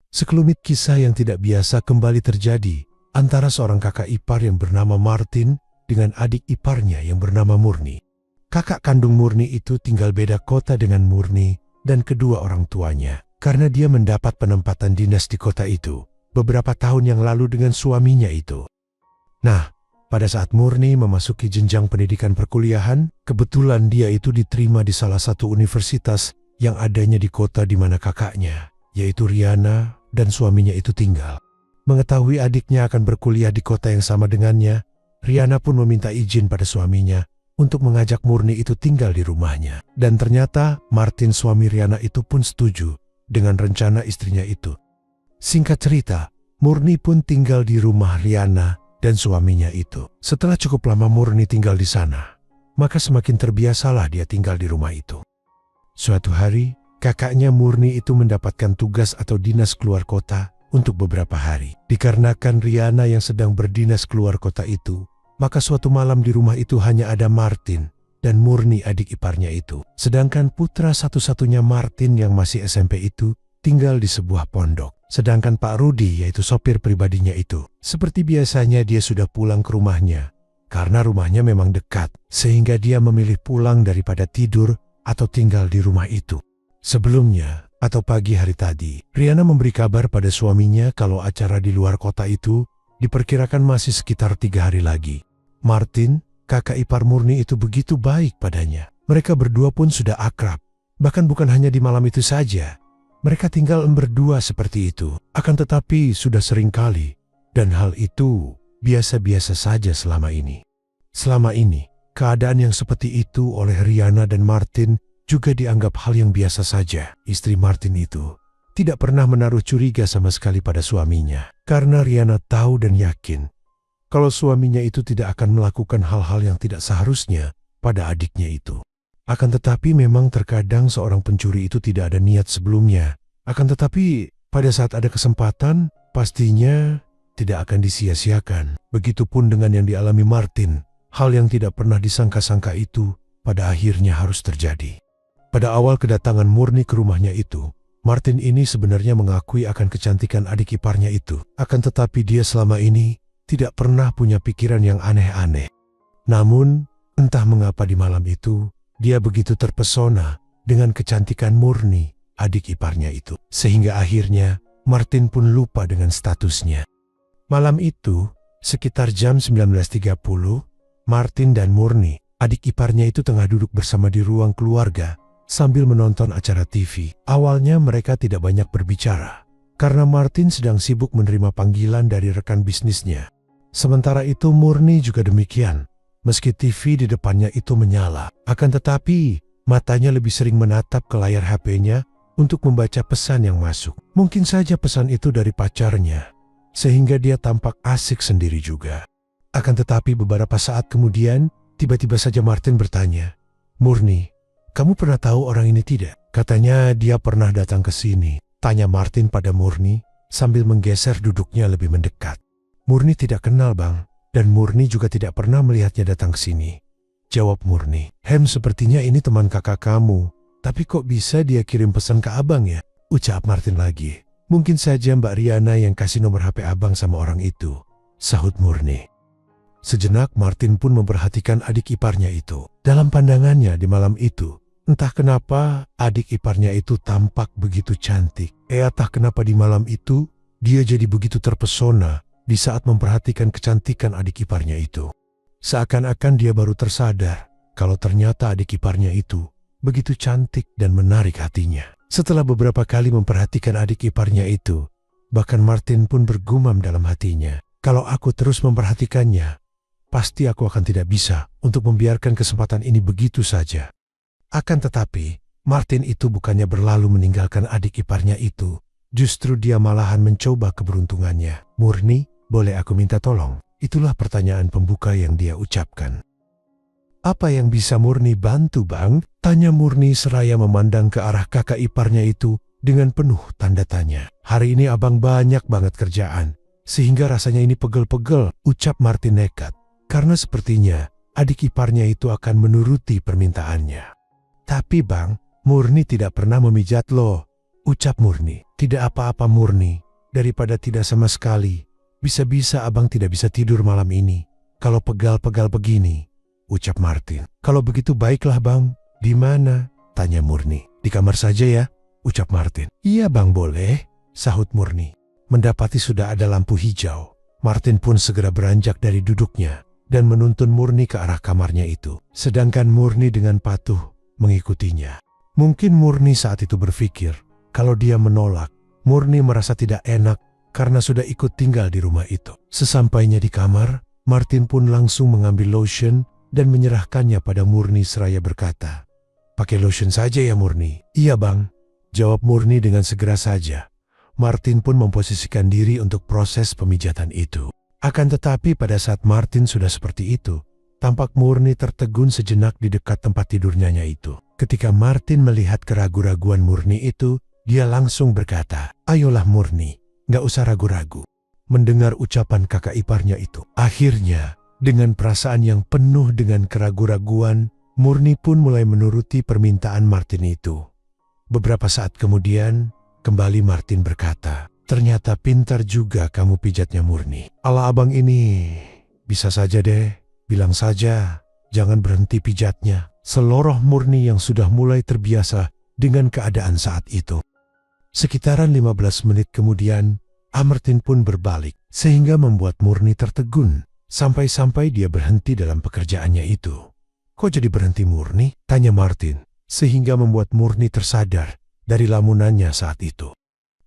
Sekelumit kisah yang tidak biasa kembali terjadi antara seorang kakak ipar yang bernama Martin dengan adik iparnya yang bernama Murni. Kakak kandung Murni itu tinggal beda kota dengan Murni dan kedua orang tuanya karena dia mendapat penempatan dinas di kota itu beberapa tahun yang lalu dengan suaminya itu. Nah, pada saat Murni memasuki jenjang pendidikan perkuliahan, kebetulan dia itu diterima di salah satu universitas yang adanya di kota di mana kakaknya, yaitu Riana dan suaminya itu tinggal. Mengetahui adiknya akan berkuliah di kota yang sama dengannya, Riana pun meminta izin pada suaminya untuk mengajak Murni itu tinggal di rumahnya. Dan ternyata Martin suami Riana itu pun setuju dengan rencana istrinya itu. Singkat cerita, Murni pun tinggal di rumah Riana dan suaminya itu. Setelah cukup lama Murni tinggal di sana, maka semakin terbiasalah dia tinggal di rumah itu. Suatu hari, kakaknya Murni itu mendapatkan tugas atau dinas keluar kota untuk beberapa hari. Dikarenakan Riana yang sedang berdinas keluar kota itu, maka suatu malam di rumah itu hanya ada Martin dan Murni adik iparnya itu. Sedangkan putra satu-satunya Martin yang masih SMP itu tinggal di sebuah pondok. Sedangkan Pak Rudi, yaitu sopir pribadinya itu, seperti biasanya dia sudah pulang ke rumahnya. Karena rumahnya memang dekat, sehingga dia memilih pulang daripada tidur atau tinggal di rumah itu. Sebelumnya, atau pagi hari tadi, Riana memberi kabar pada suaminya kalau acara di luar kota itu diperkirakan masih sekitar 3 hari lagi. Martin, kakak ipar Murni itu begitu baik padanya. Mereka berdua pun sudah akrab. Bahkan bukan hanya di malam itu saja. Mereka tinggal berdua seperti itu. Akan tetapi sudah sering kali. Dan hal itu biasa-biasa saja selama ini. Selama ini, keadaan yang seperti itu oleh Riana dan Martin juga dianggap hal yang biasa saja. Istri Martin itu tidak pernah menaruh curiga sama sekali pada suaminya. Karena Riana tahu dan yakin kalau suaminya itu tidak akan melakukan hal-hal yang tidak seharusnya pada adiknya itu. Akan tetapi memang terkadang seorang pencuri itu tidak ada niat sebelumnya. Akan tetapi pada saat ada kesempatan, pastinya tidak akan disia-siakan. Begitupun dengan yang dialami Martin. Hal yang tidak pernah disangka-sangka itu pada akhirnya harus terjadi. Pada awal kedatangan Murni ke rumahnya itu, Martin ini sebenarnya mengakui akan kecantikan adik iparnya itu. Akan tetapi dia selama ini tidak pernah punya pikiran yang aneh-aneh. Namun, entah mengapa di malam itu, dia begitu terpesona dengan kecantikan Murni, adik iparnya itu. Sehingga akhirnya Martin pun lupa dengan statusnya. Malam itu, sekitar jam 19.30, Martin dan Murni, adik iparnya itu tengah duduk bersama di ruang keluarga sambil menonton acara TV. Awalnya mereka tidak banyak berbicara, karena Martin sedang sibuk menerima panggilan dari rekan bisnisnya. Sementara itu Murni juga demikian. Meski TV di depannya itu menyala, akan tetapi matanya lebih sering menatap ke layar HP-nya untuk membaca pesan yang masuk. Mungkin saja pesan itu dari pacarnya, sehingga dia tampak asik sendiri juga. Akan tetapi beberapa saat kemudian, tiba-tiba saja Martin bertanya, "Murni, kamu pernah tahu orang ini tidak?" Katanya dia pernah datang ke sini. Tanya Martin pada Murni sambil menggeser duduknya lebih mendekat. "Murni tidak kenal, Bang. Dan Murni juga tidak pernah melihatnya datang ke sini." Jawab Murni. Sepertinya ini teman kakak kamu. Tapi kok bisa dia kirim pesan ke abang ya?" Ucap Martin lagi. "Mungkin saja Mbak Riana yang kasih nomor HP abang sama orang itu," sahut Murni. Sejenak Martin pun memperhatikan adik iparnya itu. Dalam pandangannya di malam itu, entah kenapa adik iparnya itu tampak begitu cantik. Entah kenapa di malam itu, dia jadi begitu terpesona di saat memperhatikan kecantikan adik iparnya itu. Seakan-akan dia baru tersadar kalau ternyata adik iparnya itu begitu cantik dan menarik hatinya. Setelah beberapa kali memperhatikan adik iparnya itu, bahkan Martin pun bergumam dalam hatinya, "Kalau aku terus memperhatikannya, pasti aku akan tidak bisa untuk membiarkan kesempatan ini begitu saja." Akan tetapi, Martin itu bukannya berlalu meninggalkan adik iparnya itu. Justru dia malahan mencoba keberuntungannya. "Murni, boleh aku minta tolong?" Itulah pertanyaan pembuka yang dia ucapkan. "Apa yang bisa Murni bantu, Bang?" Tanya Murni seraya memandang ke arah kakak iparnya itu dengan penuh tanda tanya. "Hari ini abang banyak banget kerjaan, sehingga rasanya ini pegel-pegel," ucap Martin nekat. Karena sepertinya adik iparnya itu akan menuruti permintaannya. "Tapi Bang, Murni tidak pernah memijat lo," ucap Murni. Tidak apa-apa Murni, daripada tidak sama sekali. Bisa-bisa abang tidak bisa tidur malam ini. Kalau pegal-pegal begini, ucap Martin. Kalau begitu baiklah bang. Di mana? Tanya Murni. Di kamar saja ya, ucap Martin. Iya bang boleh, sahut Murni. Mendapati sudah ada lampu hijau, Martin pun segera beranjak dari duduknya dan menuntun Murni ke arah kamarnya itu. Sedangkan Murni dengan patuh mengikutinya. Mungkin Murni saat itu berpikir, kalau dia menolak, Murni merasa tidak enak karena sudah ikut tinggal di rumah itu. Sesampainya di kamar, Martin pun langsung mengambil lotion dan menyerahkannya pada Murni seraya berkata, "Pakai lotion saja ya Murni." "Iya bang," jawab Murni dengan segera saja. Martin pun memposisikan diri untuk proses pemijatan itu. Akan tetapi pada saat Martin sudah seperti itu, tampak Murni tertegun sejenak di dekat tempat tidurnya itu. Ketika Martin melihat keraguan-raguan Murni itu, dia langsung berkata, "Ayolah Murni, gak usah ragu-ragu." Mendengar ucapan kakak iparnya itu, akhirnya dengan perasaan yang penuh dengan keraguan-raguan, Murni pun mulai menuruti permintaan Martin itu. Beberapa saat kemudian, kembali Martin berkata, "Ternyata pintar juga kamu pijatnya Murni. Ala abang ini, bisa saja deh, bilang saja, jangan berhenti pijatnya." Seloroh Murni yang sudah mulai terbiasa dengan keadaan saat itu. Sekitaran 15 menit kemudian, Martin pun berbalik, sehingga membuat Murni tertegun, sampai-sampai dia berhenti dalam pekerjaannya itu. "Kok jadi berhenti Murni?" tanya Martin, sehingga membuat Murni tersadar dari lamunannya saat itu.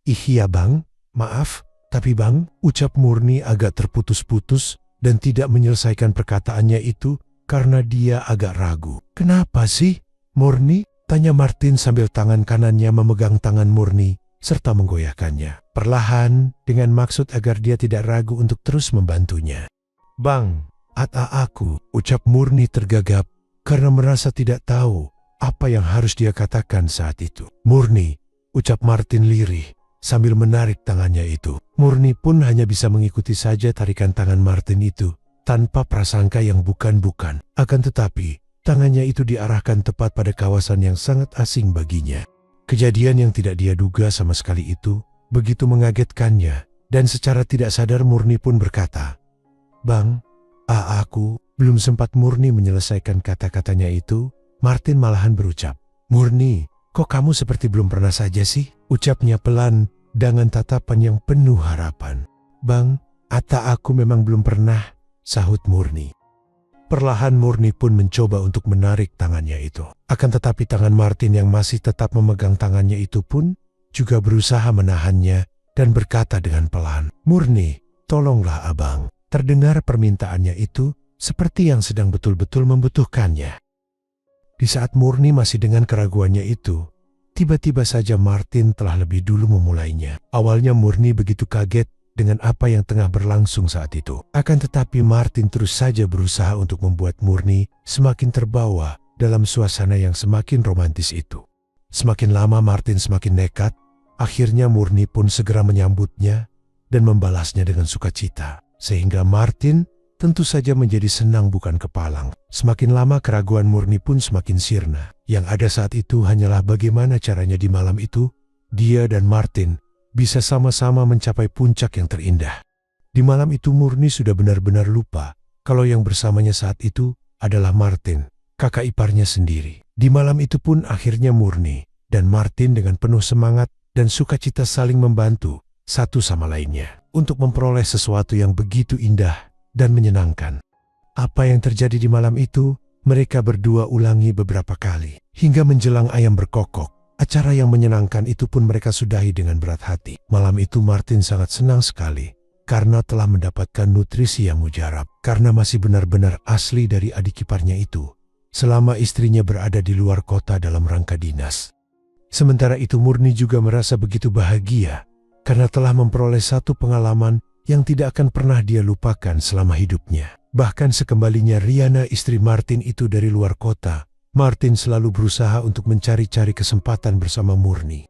"Iya bang, maaf, tapi bang," ucap Murni agak terputus-putus dan tidak menyelesaikan perkataannya itu karena dia agak ragu. "Kenapa sih, Murni?" tanya Martin sambil tangan kanannya memegang tangan Murni serta menggoyahkannya. Perlahan dengan maksud agar dia tidak ragu untuk terus membantunya. "Bang, aku," ucap Murni tergagap karena merasa tidak tahu apa yang harus dia katakan saat itu. "Murni," ucap Martin lirih sambil menarik tangannya itu. Murni pun hanya bisa mengikuti saja tarikan tangan Martin itu tanpa prasangka yang bukan-bukan. Akan tetapi, tangannya itu diarahkan tepat pada kawasan yang sangat asing baginya. Kejadian yang tidak dia duga sama sekali itu begitu mengagetkannya, dan secara tidak sadar Murni pun berkata, "Bang, aku." Belum sempat Murni menyelesaikan kata-katanya itu, Martin malahan berucap, "Murni, kok kamu seperti belum pernah saja sih?" ucapnya pelan dengan tatapan yang penuh harapan. "Bang, aku memang belum pernah," sahut Murni. Perlahan Murni pun mencoba untuk menarik tangannya itu. Akan tetapi tangan Martin yang masih tetap memegang tangannya itu pun juga berusaha menahannya dan berkata dengan pelan, "Murni, tolonglah abang." Terdengar permintaannya itu seperti yang sedang betul-betul membutuhkannya. Di saat Murni masih dengan keraguannya itu, tiba-tiba saja Martin telah lebih dulu memulainya. Awalnya Murni begitu kaget dengan apa yang tengah berlangsung saat itu. Akan tetapi Martin terus saja berusaha untuk membuat Murni semakin terbawa dalam suasana yang semakin romantis itu. Semakin lama Martin semakin nekat, akhirnya Murni pun segera menyambutnya dan membalasnya dengan sukacita. Sehingga Martin tentu saja menjadi senang bukan kepalang. Semakin lama keraguan Murni pun semakin sirna. Yang ada saat itu hanyalah bagaimana caranya di malam itu, dia dan Martin bisa sama-sama mencapai puncak yang terindah. Di malam itu Murni sudah benar-benar lupa kalau yang bersamanya saat itu adalah Martin, kakak iparnya sendiri. Di malam itu pun akhirnya Murni dan Martin dengan penuh semangat dan sukacita saling membantu satu sama lainnya untuk memperoleh sesuatu yang begitu indah dan menyenangkan. Apa yang terjadi di malam itu, mereka berdua ulangi beberapa kali. Hingga menjelang ayam berkokok, acara yang menyenangkan itu pun mereka sudahi dengan berat hati. Malam itu Martin sangat senang sekali karena telah mendapatkan nutrisi yang mujarab. Karena masih benar-benar asli dari adik iparnya itu selama istrinya berada di luar kota dalam rangka dinas. Sementara itu Murni juga merasa begitu bahagia karena telah memperoleh satu pengalaman yang tidak akan pernah dia lupakan selama hidupnya. Bahkan sekembalinya Riana istri Martin itu dari luar kota, Martin selalu berusaha untuk mencari-cari kesempatan bersama Murni.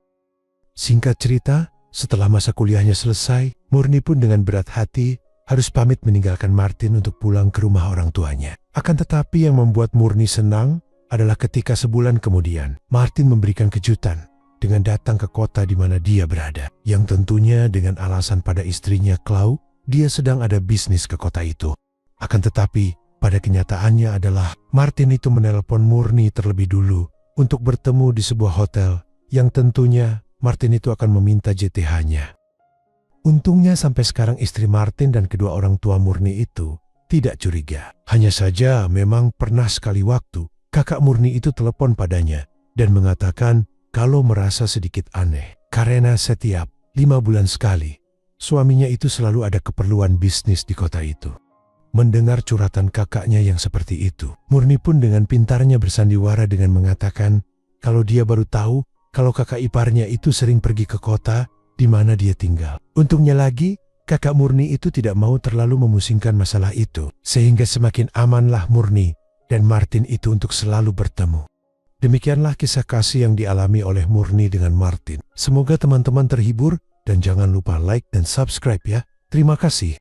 Singkat cerita, setelah masa kuliahnya selesai, Murni pun dengan berat hati harus pamit meninggalkan Martin untuk pulang ke rumah orang tuanya. Akan tetapi yang membuat Murni senang adalah ketika sebulan kemudian, Martin memberikan kejutan dengan datang ke kota di mana dia berada. Yang tentunya dengan alasan pada istrinya Clau, dia sedang ada bisnis ke kota itu. Akan tetapi, pada kenyataannya adalah Martin itu menelpon Murni terlebih dulu untuk bertemu di sebuah hotel yang tentunya Martin itu akan meminta JTH-nya. Untungnya sampai sekarang istri Martin dan kedua orang tua Murni itu tidak curiga. Hanya saja memang pernah sekali waktu kakak Murni itu telepon padanya dan mengatakan kalau merasa sedikit aneh karena setiap 5 bulan sekali suaminya itu selalu ada keperluan bisnis di kota itu. Mendengar curhatan kakaknya yang seperti itu, Murni pun dengan pintarnya bersandiwara dengan mengatakan kalau dia baru tahu kalau kakak iparnya itu sering pergi ke kota di mana dia tinggal. Untungnya lagi, kakak Murni itu tidak mau terlalu memusingkan masalah itu, sehingga semakin amanlah Murni dan Martin itu untuk selalu bertemu. Demikianlah kisah kasih yang dialami oleh Murni dengan Martin. Semoga teman-teman terhibur dan jangan lupa like dan subscribe ya. Terima kasih.